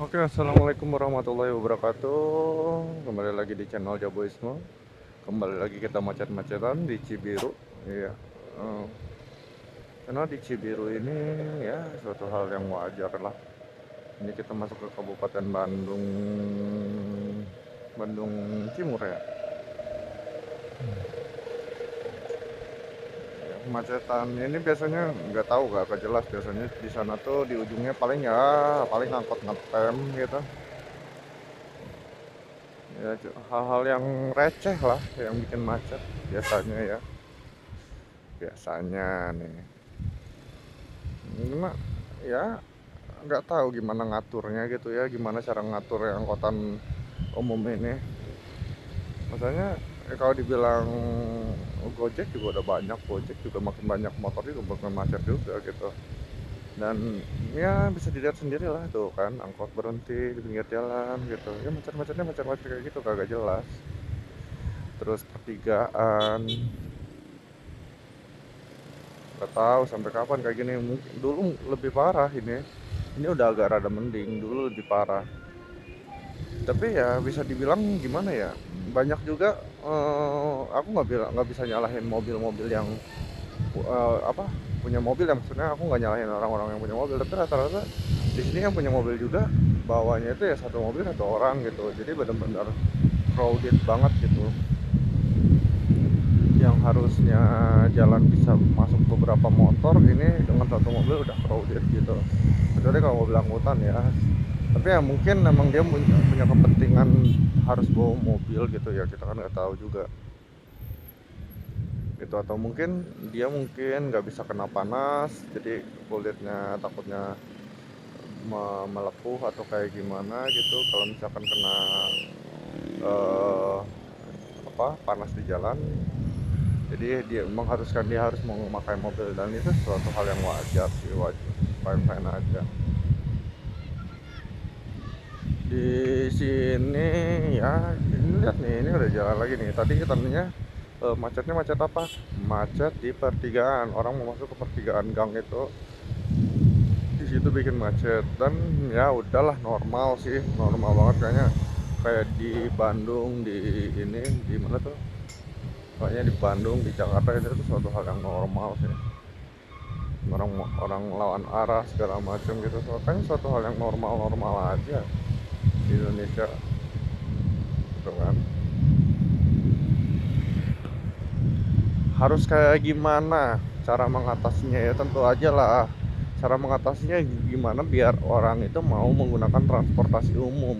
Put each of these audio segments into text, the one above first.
Oke, assalamualaikum warahmatullahi wabarakatuh. Kembali lagi di channel Jaboisme. Kembali lagi kita macet-macetan di Cibiru. Iya, eh, karena di Cibiru ini ya suatu hal yang wajar lah. Ini kita masuk ke Kabupaten Bandung, Bandung Timur ya. Kemacetan ini biasanya nggak tahu, nggak jelas. Biasanya di sana tuh di ujungnya paling angkot ngetem gitu. Ya, hal-hal yang receh lah yang bikin macet biasanya ya. Biasanya nih, cuma ya nggak tahu gimana ngaturnya gitu ya, gimana cara ngatur yang angkutan umum ini. Maksudnya kalau dibilang Gojek juga udah banyak, Gojek juga makin banyak, motor juga makin macet juga gitu. Dan ya bisa dilihat sendiri lah tuh kan, angkot berhenti di pinggir jalan gitu. Ya macet-macetnya macet-macet kayak gitu kagak jelas. Terus pertigaan, nggak tahu sampai kapan kayak gini. Mungkin dulu lebih parah ini udah agak rada mending, dulu lebih parah. Tapi ya bisa dibilang gimana ya, banyak juga, aku nggak bisa nyalahin mobil-mobil yang apa, punya mobil ya. Maksudnya aku nggak nyalahin orang-orang yang punya mobil, tapi rata-rata di sini yang punya mobil juga bawanya itu ya satu mobil satu orang gitu, jadi benar-benar crowded banget gitu. Yang harusnya jalan bisa masuk beberapa motor, ini dengan satu mobil udah crowded gitu. Kecuali kalau mobil angkutan ya, tapi ya mungkin memang dia punya kepentingan harus bawa mobil gitu ya, kita kan nggak tahu juga gitu. Atau mungkin dia mungkin nggak bisa kena panas, jadi kulitnya takutnya melepuh atau kayak gimana gitu kalau misalkan kena eh, panas di jalan. Jadi dia mengharuskan dia harus memakai mobil, dan itu suatu hal yang wajar sih, wajar, fine fine aja. Di sini ya, ini lihat nih, ini udah jalan lagi nih. Tadi katanya macetnya macet apa? Macet di pertigaan. Orang mau masuk ke pertigaan gang itu, di situ bikin macet. Dan ya udahlah, normal sih, normal banget kayaknya. Kayak di Bandung, di ini, di mana tuh? Kayaknya di Bandung, di Jakarta itu tuh suatu hal yang normal sih. Orang orang lawan arah segala macam gitu. Soalnya suatu hal yang normal-normal aja di Indonesia, gitu kan. Harus kayak gimana cara mengatasinya ya, tentu aja lah cara mengatasinya gimana biar orang itu mau menggunakan transportasi umum,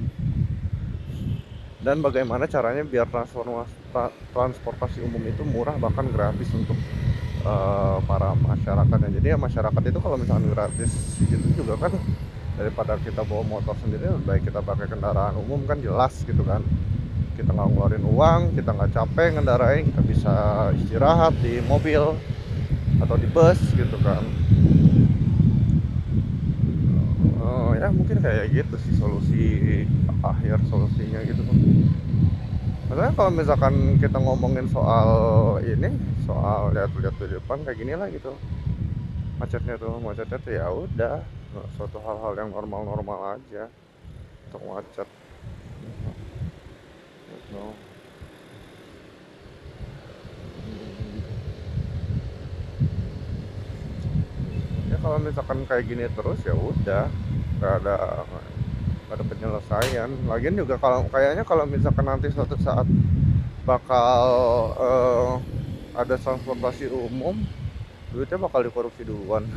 dan bagaimana caranya biar transportasi umum itu murah bahkan gratis untuk para masyarakatnya. Jadi ya masyarakat itu kalau misalkan gratis gitu juga kan, daripada kita bawa motor sendiri, lebih baik kita pakai kendaraan umum, kan jelas gitu kan. Kita nggak ngeluarin uang, kita nggak capek ngendarain, kita bisa istirahat di mobil atau di bus gitu kan. Ya mungkin kayak gitu sih solusi akhir, solusinya gitu. Maksudnya kalau misalkan kita ngomongin soal ini, soal lihat-lihat di depan kayak gini lah gitu, macetnya tuh ya udah suatu hal-hal yang normal-normal aja untuk macet gitu. Ya kalau misalkan kayak gini terus ya udah, nggak ada nggak ada penyelesaian. Lagian juga kalau kayaknya kalau misalkan nanti suatu saat bakal eh, ada transportasi umum, duitnya bakal dikorupsi duluan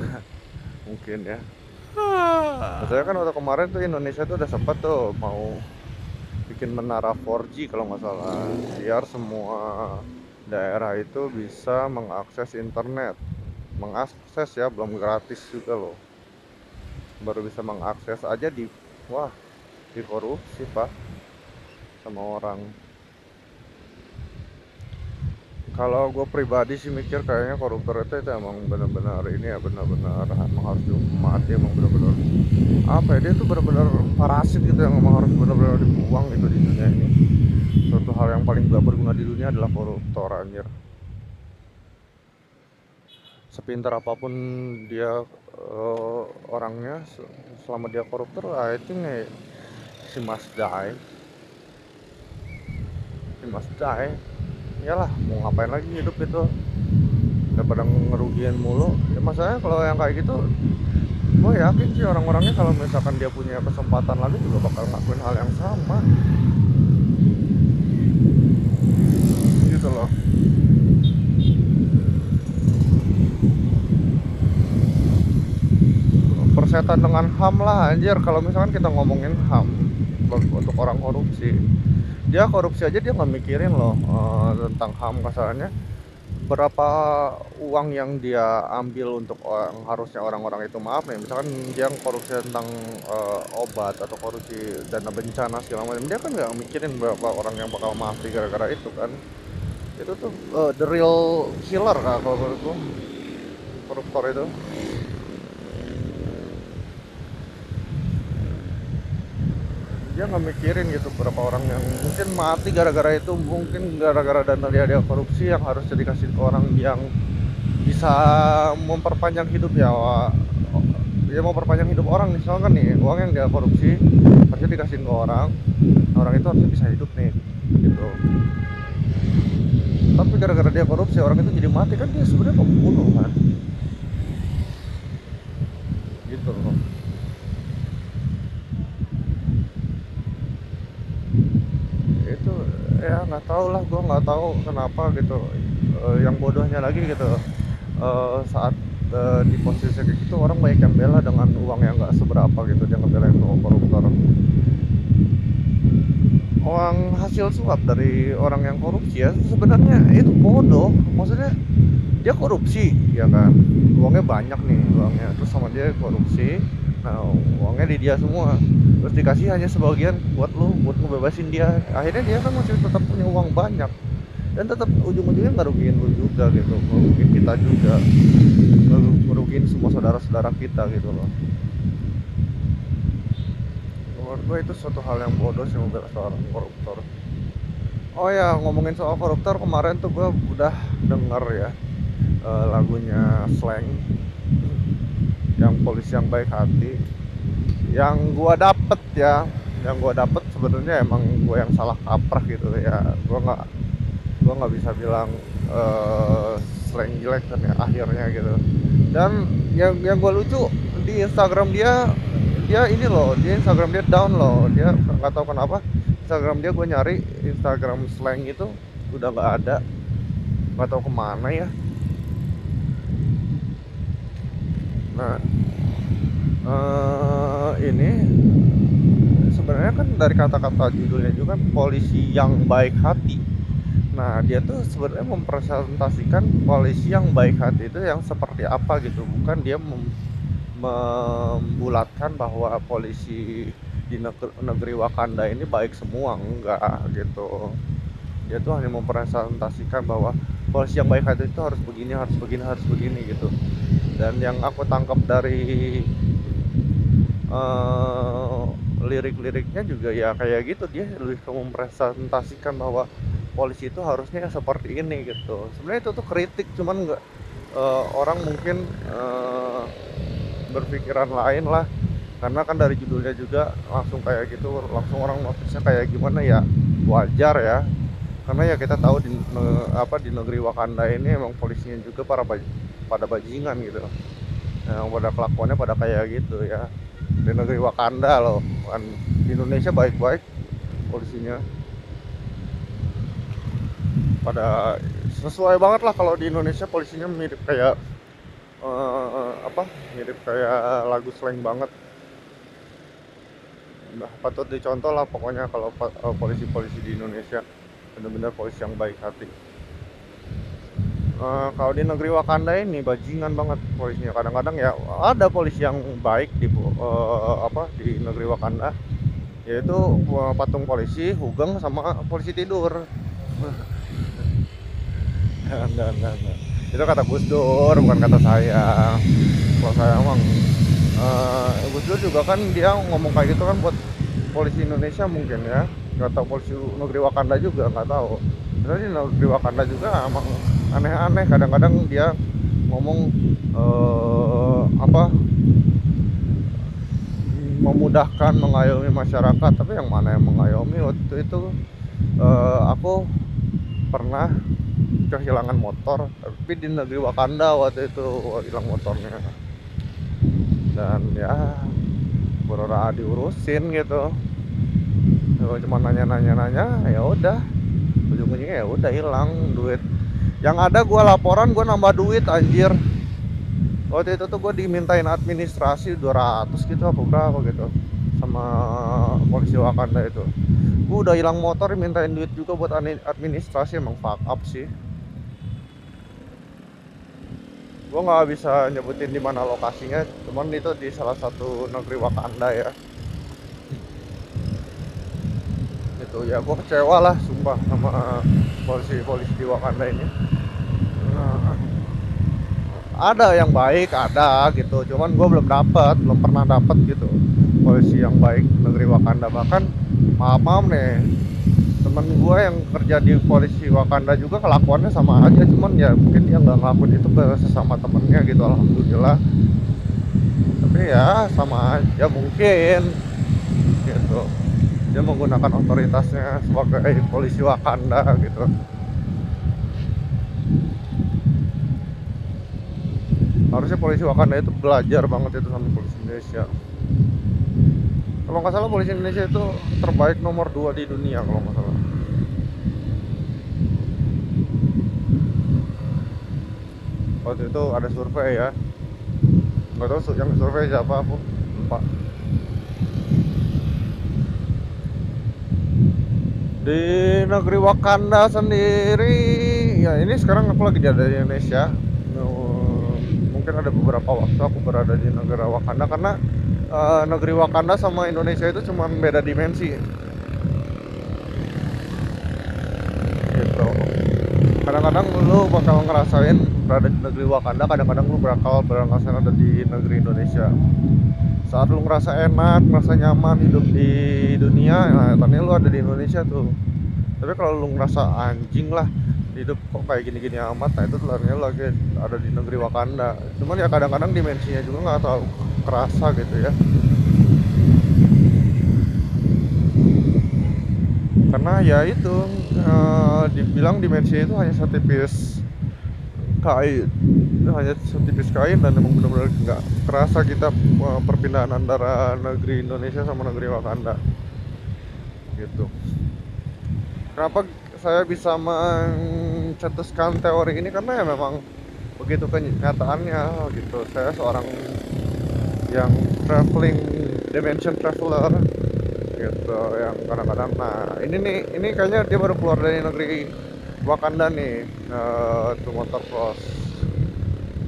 mungkin ya. Maksudnya kan waktu kemarin tuh Indonesia tuh udah sempat tuh mau bikin menara 4G kalau nggak salah, biar semua daerah itu bisa mengakses internet. Mengakses ya, belum gratis juga loh, baru bisa mengakses aja wah, dikorupsi pak sama orang. Kalau gue pribadi sih mikir kayaknya koruptor itu emang benar-benar ini ya, benar-benar emang harus dihukum mati. Emang benar-benar apa ya, dia tuh benar-benar parasit gitu yang emang harus benar-benar dibuang itu di dunia ini. Suatu hal yang paling gak berguna di dunia adalah koruptor, anjir. sepintar apapun dia orangnya, selama dia koruptor, I think she must die, she must die. Iyalah, mau ngapain lagi hidup itu, daripada ngerugiin mulu. Ya masalahnya kalau yang kayak gitu, gue yakin sih orang-orangnya kalau misalkan dia punya kesempatan lagi juga bakal ngelakuin hal yang sama gitu loh. Persetan dengan HAM lah anjir. Kalau misalkan kita ngomongin HAM untuk orang korupsi, dia korupsi aja dia nggak mikirin loh tentang HAM. Kasarannya berapa uang yang dia ambil untuk harusnya orang-orang itu, maaf nih, misalkan dia korupsi tentang obat atau korupsi dana bencana segala macam, dia kan nggak mikirin berapa orang yang bakal mati gara-gara itu kan. Itu tuh the real killer kan kalau menurutku, koruptor itu. Dia nggak mikirin gitu berapa orang yang mungkin mati gara-gara itu, mungkin gara-gara dana dia korupsi yang harus dikasih ke orang yang bisa memperpanjang hidup ya. Dia mau perpanjang hidup orang misalkan nih, uang yang dia korupsi harusnya dikasih ke orang, orang itu harusnya bisa hidup nih gitu. Tapi gara-gara dia korupsi orang itu jadi mati, kan dia sebenarnya pembunuh kan gitu loh. Itu ya nggak tahu lah, gue nggak tahu kenapa gitu. Yang bodohnya lagi gitu, saat di posisi kayak gitu orang banyak yang bela dengan uang yang nggak seberapa gitu, dia ngebelain koruptor. Uang hasil suap dari orang yang korupsi ya sebenarnya itu bodoh. Maksudnya dia korupsi ya kan, uangnya banyak nih uangnya, terus sama dia korupsi, nah uangnya di dia semua, terus dikasih hanya sebagian buat lu, buat ngebebasin dia. Akhirnya dia kan masih tetap punya uang banyak, dan tetap ujung-ujungnya ngerugiin lu juga gitu, ngerugiin kita juga, ngerugiin semua saudara-saudara kita gitu loh. Menurut gue itu suatu hal yang bodoh sih membela seorang koruptor. Oh ya, ngomongin soal koruptor, kemarin tuh gue udah denger ya lagunya Slang yang polisi yang baik hati. Yang gua dapet ya, yang gua dapet sebenarnya emang gua yang salah kaprah gitu ya. Gua nggak bisa bilang Slang jelek kan ya, akhirnya gitu. Dan yang gua lucu di Instagram dia, dia ini loh, dia Instagram dia down loh. Dia nggak tahu kenapa Instagram dia, gue nyari Instagram Slang itu udah nggak ada, nggak tahu kemana ya. Nah, ini sebenarnya kan dari kata-kata judulnya juga kan, polisi yang baik hati. Nah, dia tuh sebenarnya mempresentasikan polisi yang baik hati itu yang seperti apa gitu, bukan dia membulatkan bahwa polisi di negeri Wakanda ini baik semua, enggak gitu. Dia tuh hanya mempresentasikan bahwa polisi yang baik hati itu harus begini, harus begini, harus begini gitu. Dan yang aku tangkap dari lirik-liriknya juga ya kayak gitu, dia lebih ke mempresentasikan bahwa polisi itu harusnya seperti ini gitu. Sebenarnya itu tuh kritik, cuman nggak, orang mungkin berpikiran lain lah, karena kan dari judulnya juga langsung kayak gitu, langsung orang notice kayak gimana ya. Wajar ya, karena ya kita tahu di negeri Wakanda ini emang polisinya juga pada bajingan gitu, yang pada kelakuannya pada kayak gitu ya. Di negeri Wakanda loh, kan di Indonesia baik-baik polisinya, pada sesuai banget lah. Kalau di Indonesia polisinya mirip kayak mirip kayak lagu Slang banget. Nah, patut dicontoh lah pokoknya kalau polisi-polisi di Indonesia benar-benar polisi yang baik hati. Kalau di negeri Wakanda ini bajingan banget polisinya. Kadang-kadang ya ada polisi yang baik di negeri Wakanda, yaitu patung polisi Hugeng sama polisi tidur. Enggak. Itu kata Gus Dur, bukan kata saya. Kalau saya emang Gus Dur juga kan dia ngomong kayak gitu kan buat polisi Indonesia mungkin ya. Nggak tahu polisi negeri Wakanda juga nggak tahu. Terus di negeri Wakanda juga emang aneh-aneh. Kadang-kadang dia ngomong apa, memudahkan, mengayomi masyarakat, tapi yang mana yang mengayomi. Waktu itu aku pernah kehilangan motor, tapi di negeri Wakanda waktu itu hilang motornya, dan ya pura diurusin gitu. Kalau cuma nanya ya udah, ujung-ujungnya ya udah hilang duit. Yang ada gua laporan, gua nambah duit anjir. Waktu itu tuh gua dimintain administrasi 200 gitu apa berapa gitu sama polisi Wakanda itu. Gua udah hilang motor dimintain duit juga buat administrasi, emang fuck up sih. Gua nggak bisa nyebutin di mana lokasinya, cuman itu di salah satu negeri Wakanda ya. Itu ya gua kecewa lah sumpah sama polisi di Wakanda ini. Nah, ada yang baik, ada gitu, cuman gue belum pernah dapet gitu polisi yang baik negeri Wakanda. Bahkan maaf nih, temen gue yang kerja di polisi Wakanda juga kelakuannya sama aja, cuman ya mungkin dia nggak ngelakuin itu ke sesama temennya gitu, alhamdulillah. Tapi ya sama aja mungkin gitu, dia menggunakan otoritasnya sebagai polisi Wakanda gitu. Harusnya polisi Wakanda itu belajar banget itu sama polisi Indonesia. Kalau nggak salah polisi Indonesia itu terbaik nomor 2 di dunia kalau nggak salah. Waktu itu ada survei ya, nggak tahu yang survei siapa, aku lupa. Di negeri Wakanda sendiri ya, ini sekarang aku lagi ada di Indonesia. Mungkin ada beberapa waktu aku berada di negara Wakanda, karena negeri Wakanda sama Indonesia itu cuma beda dimensi gitu. Kadang-kadang lu bakal ngerasain berada di negeri Wakanda, kadang-kadang lu bakal ngerasain ada di negeri Indonesia. Saat lu ngerasa enak, ngerasa nyaman hidup di dunia, nah tadinya lu ada di Indonesia tuh. Tapi kalau lu ngerasa anjing lah hidup kok kayak gini-gini amat, nah itu sebenarnya lu lagi ada di negeri Wakanda. Cuman ya kadang-kadang dimensinya juga nggak terlalu kerasa gitu ya, karena ya itu dibilang dimensi itu hanya setipis kain, dan emang benar-benar nggak kerasa kita perpindahan antara negeri Indonesia sama negeri Wakanda gitu. Kenapa saya bisa mencetuskan teori ini, karena ya memang begitu kenyataannya gitu. Saya seorang yang traveling dimension traveler gitu, yang kadang-kadang, nah ini kayaknya dia baru keluar dari negeri Wakanda nih, tuh motocross.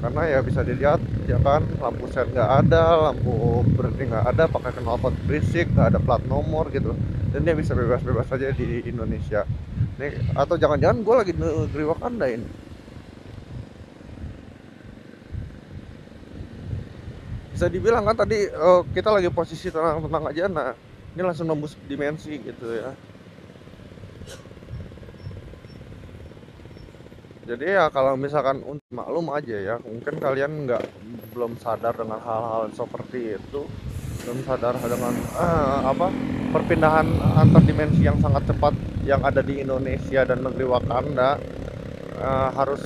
Karena ya bisa dilihat ya kan, lampu sen nggak ada, lampu berhenti nggak ada, pakai knalpot berisik, nggak ada plat nomor gitu, dan dia bisa bebas-bebas saja di Indonesia nih. Atau jangan-jangan gue lagi di negeri Wakanda ini. Bisa dibilang kan tadi kita lagi posisi tenang aja, nah ini langsung nembus dimensi gitu ya. Jadi ya kalau misalkan untuk maklum aja ya, mungkin kalian belum sadar dengan hal-hal seperti itu, belum sadar dengan perpindahan antar dimensi yang sangat cepat yang ada di Indonesia dan negeri Wakanda. Harus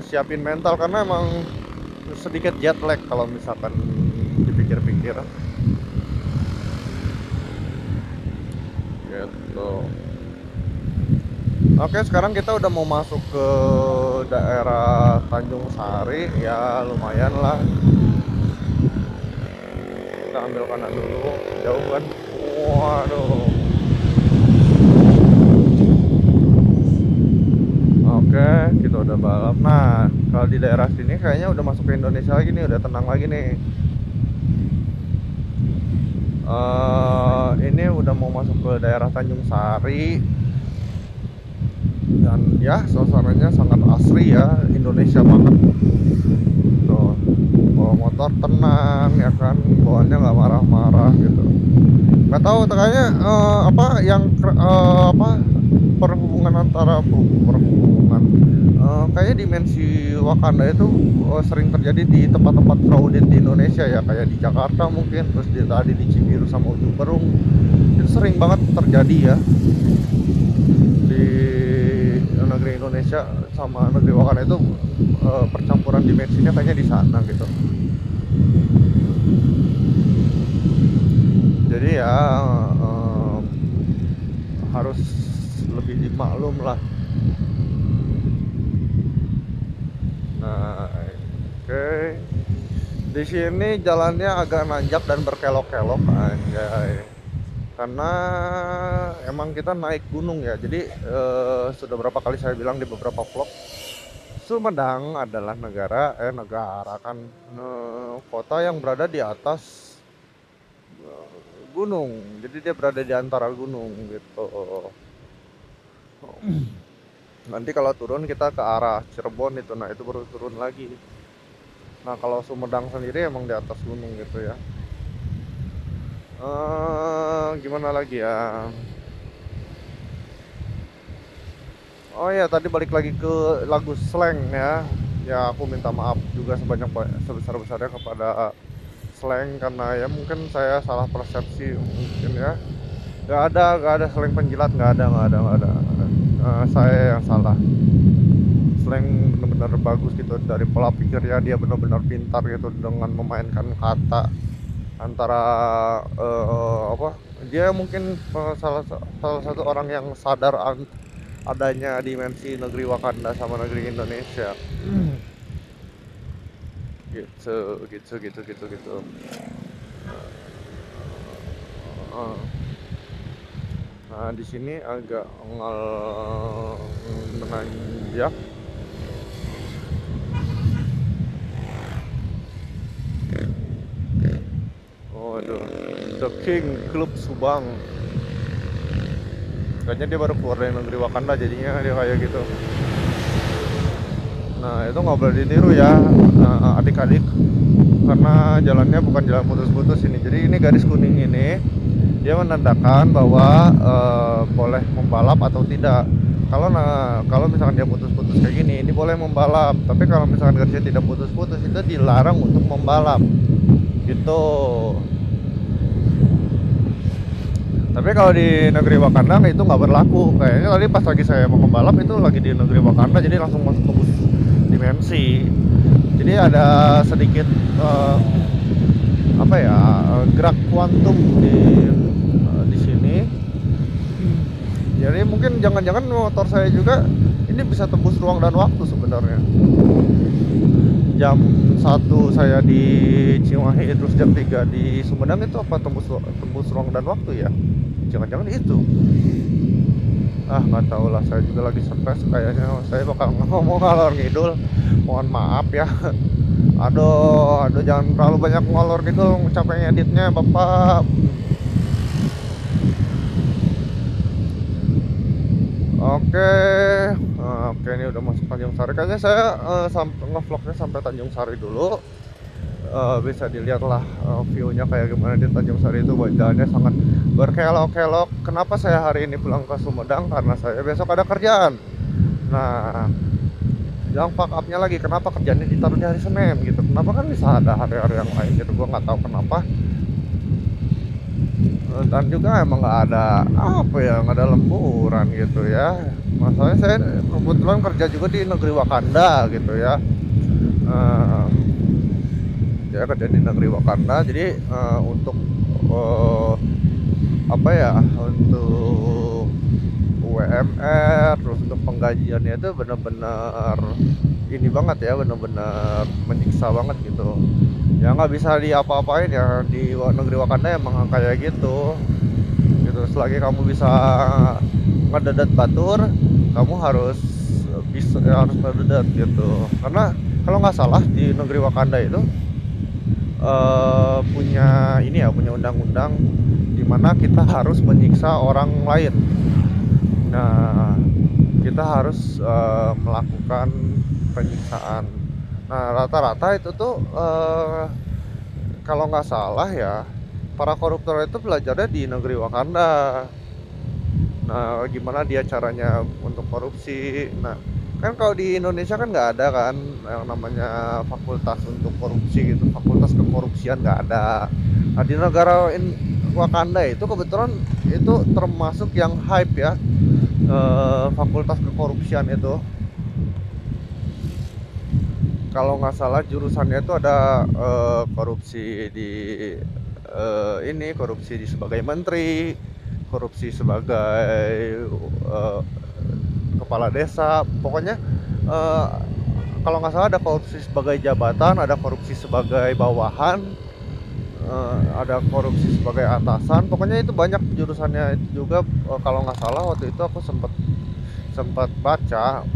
siapin mental, karena emang sedikit jet lag kalau misalkan dipikir-pikir gitu. Oke, sekarang kita udah mau masuk ke daerah Tanjung Sari ya, lumayan lah. Kita ambil kanan dulu, jauh kan. Waduh. Oke, kita udah balap. Nah, kalau di daerah sini kayaknya udah masuk ke Indonesia lagi nih, udah tenang lagi nih. Ini udah mau masuk ke daerah Tanjung Sari, dan ya suasananya sangat asri ya, Indonesia banget. Tuh, bawa motor tenang ya kan, bawaannya nggak marah-marah gitu. nggak tahu kayaknya apa yang apa perhubungan antara perhubungan kayaknya dimensi Wakanda itu sering terjadi di tempat-tempat crowded di Indonesia ya, kayak di Jakarta mungkin, terus tadi di Cibiru sama Ujung Berung itu sering banget terjadi ya di negeri Indonesia sama negeri Wakanda itu. Percampuran dimensinya kayaknya di sana gitu. Jadi ya harus lebih dimaklum lah. Nah, oke. Di sini jalannya agak nanjak dan berkelok-kelok anjay. Karena emang kita naik gunung ya. Jadi sudah berapa kali saya bilang di beberapa vlog, Sumedang adalah negara kan kota yang berada di atas gunung. Jadi dia berada di antara gunung gitu. Nanti kalau turun kita ke arah Cirebon itu, nah itu baru turun lagi. Nah kalau Sumedang sendiri emang di atas gunung gitu ya. Gimana lagi ya? Oh ya, tadi balik lagi ke lagu Slank ya. Ya aku minta maaf juga sebesar-besarnya kepada Slank, karena ya mungkin saya salah persepsi mungkin ya. Gak ada Slank penjilat, gak ada. Saya yang salah. Slank benar-benar bagus gitu, dari pola pikirnya dia benar-benar pintar gitu dengan memainkan kata antara apa, dia mungkin salah satu orang yang sadar adanya dimensi negeri Wakanda sama negeri Indonesia. Gitu. Nah di sini agak menanjak. Waduh, The King Club Subang. Kayaknya dia baru keluar dari negeri Wakanda jadinya dia kayak gitu. Nah itu nggak boleh ditiru ya adik-adik, karena jalannya bukan jalan putus-putus ini. Jadi ini garis kuning ini dia menandakan bahwa boleh membalap atau tidak. Kalau misalkan dia putus-putus kayak gini, ini boleh membalap. Tapi kalau misalkan garisnya tidak putus-putus, itu dilarang untuk membalap gitu. Tapi kalau di negeri Wakanda itu nggak berlaku. Kayaknya tadi pas lagi saya mau membalap itu lagi di negeri Wakanda, jadi langsung masuk tembus dimensi. Jadi ada sedikit apa ya, gerak kuantum di sini. Jadi mungkin jangan-jangan motor saya juga ini bisa tembus ruang dan waktu sebenarnya. Jam 1 saya di Cimahi, terus jam 3 di Sumedang, itu apa tembus ruang dan waktu ya? Jangan-jangan itu. Nggak tahu lah, saya juga lagi stres kayaknya. Saya bakal ngomong ngalor ngidul, mohon maaf ya. Aduh jangan terlalu banyak ngolor gitu, capek ngeditnya bapak. Oke, ini udah masuk Tanjung Sari. Kayaknya saya ngevlognya sampai Tanjung Sari dulu. Bisa dilihat lah view-nya kayak gimana di Tanjung Sari. Itu jalannya sangat berkelok-kelok. Kenapa saya hari ini pulang ke Sumedang? Karena saya besok ada kerjaan. Nah, yang fuck up-nya lagi, kenapa kerjaannya ditaruh di hari Senin gitu? Kenapa kan bisa ada hari-hari yang lain gitu? Gua nggak tahu kenapa. Dan juga emang nggak ada nggak ada lemburan gitu ya. Masalahnya saya kebetulan kerja juga di negeri Wakanda gitu ya. Saya kerja di negeri Wakanda, jadi untuk untuk UMR, terus untuk penggajiannya itu benar-benar ini banget ya, benar-benar menyiksa banget gitu. Ya nggak bisa diapa-apain ya, di negeri Wakanda emang kayak gitu. Selagi kamu bisa ngededet batur, kamu harus ngededet gitu. Karena kalau nggak salah di negeri Wakanda itu punya undang-undang dimana kita harus menyiksa orang lain. Nah kita harus melakukan penyiksaan. Nah rata-rata itu tuh kalau nggak salah ya, para koruptor itu belajarnya di negeri Wakanda. Nah, gimana dia caranya untuk korupsi. Nah, kan kalau di Indonesia kan nggak ada kan yang namanya fakultas untuk korupsi gitu, fakultas kekorupsian nggak ada. Nah, di negara Wakanda itu kebetulan itu termasuk yang hype ya, fakultas kekorupsian itu. Kalau nggak salah jurusannya itu ada korupsi di ini, korupsi di sebagai menteri, korupsi sebagai eh, kepala desa, pokoknya eh, kalau nggak salah ada korupsi sebagai jabatan, ada korupsi sebagai bawahan, ada korupsi sebagai atasan, pokoknya itu banyak jurusannya itu juga. Kalau nggak salah waktu itu aku sempat sempat baca,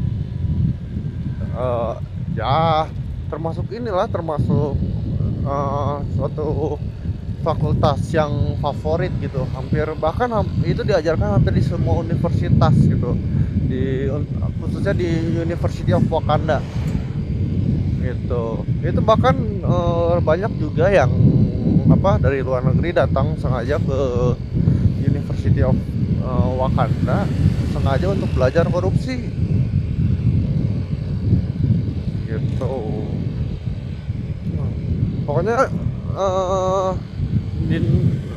eh, ya termasuk inilah, termasuk suatu fakultas yang favorit gitu, hampir bahkan itu diajarkan hampir di semua universitas gitu, di khususnya di University of Wakanda gitu. Itu bahkan banyak juga yang apa dari luar negeri datang sengaja ke University of Wakanda sengaja untuk belajar korupsi gitu. Pokoknya eh, di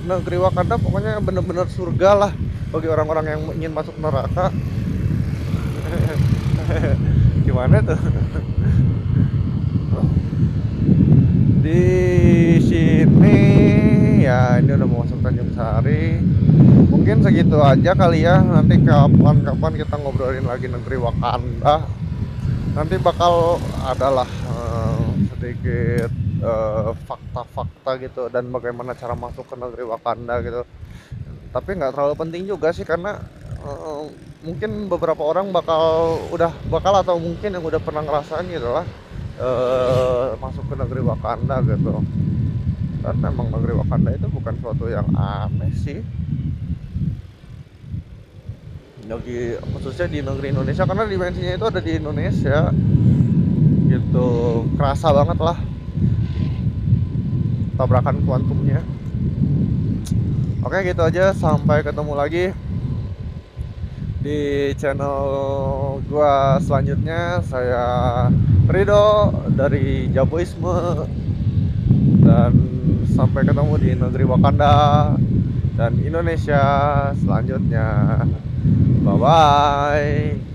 negeri Wakanda pokoknya bener-bener surga lah bagi orang-orang yang ingin masuk neraka. Gimana tuh? Di sini ya ini udah mau masuk Tanjung Sari. Mungkin segitu aja kali ya. Nanti kapan-kapan kita ngobrolin lagi negeri Wakanda. Nanti bakal adalah sedikit fakta-fakta gitu dan bagaimana cara masuk ke negeri Wakanda gitu. Tapi nggak terlalu penting juga sih karena mungkin beberapa orang bakal atau mungkin yang udah pernah ngerasain gitu lah, masuk ke negeri Wakanda gitu. Dan memang negeri Wakanda itu bukan suatu yang aneh sih, khususnya di negeri Indonesia karena dimensinya itu ada di Indonesia gitu. Kerasa banget lah tabrakan kuantumnya. Oke gitu aja, sampai ketemu lagi di channel gua selanjutnya. Saya Rido dari Jaboisme, dan sampai ketemu di negeri Wakanda dan Indonesia selanjutnya. Bye bye.